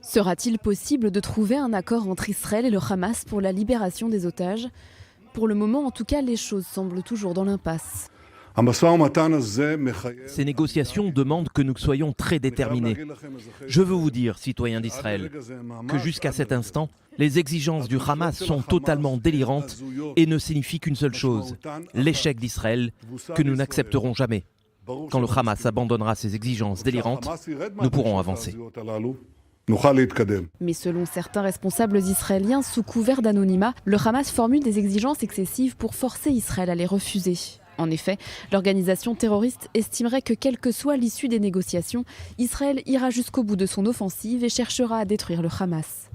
Sera-t-il possible de trouver un accord entre Israël et le Hamas pour la libération des otages? Pour le moment, en tout cas, les choses semblent toujours dans l'impasse. Ces négociations demandent que nous soyons très déterminés. Je veux vous dire, citoyens d'Israël, que jusqu'à cet instant, les exigences du Hamas sont totalement délirantes et ne signifient qu'une seule chose, l'échec d'Israël, que nous n'accepterons jamais. Quand le Hamas abandonnera ses exigences délirantes, nous pourrons avancer. Mais selon certains responsables israéliens, sous couvert d'anonymat, le Hamas formule des exigences excessives pour forcer Israël à les refuser. En effet, l'organisation terroriste estimerait que quelle que soit l'issue des négociations, Israël ira jusqu'au bout de son offensive et cherchera à détruire le Hamas.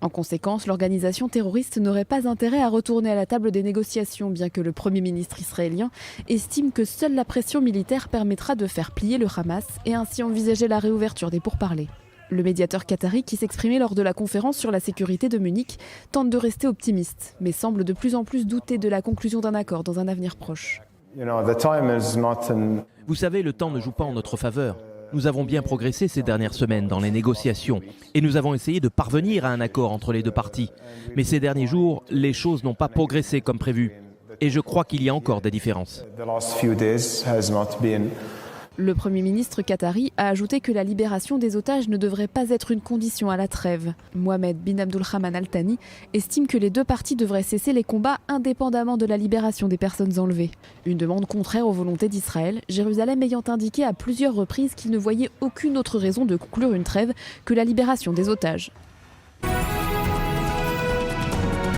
En conséquence, l'organisation terroriste n'aurait pas intérêt à retourner à la table des négociations, bien que le Premier ministre israélien estime que seule la pression militaire permettra de faire plier le Hamas et ainsi envisager la réouverture des pourparlers. Le médiateur qatari, qui s'exprimait lors de la conférence sur la sécurité de Munich, tente de rester optimiste, mais semble de plus en plus douter de la conclusion d'un accord dans un avenir proche. Vous savez, le temps ne joue pas en notre faveur. Nous avons bien progressé ces dernières semaines dans les négociations et nous avons essayé de parvenir à un accord entre les deux parties. Mais ces derniers jours, les choses n'ont pas progressé comme prévu. Et je crois qu'il y a encore des différences. Le Premier ministre qatari a ajouté que la libération des otages ne devrait pas être une condition à la trêve. Mohamed bin Abdulrahman Al Thani estime que les deux parties devraient cesser les combats indépendamment de la libération des personnes enlevées. Une demande contraire aux volontés d'Israël, Jérusalem ayant indiqué à plusieurs reprises qu'il ne voyait aucune autre raison de conclure une trêve que la libération des otages.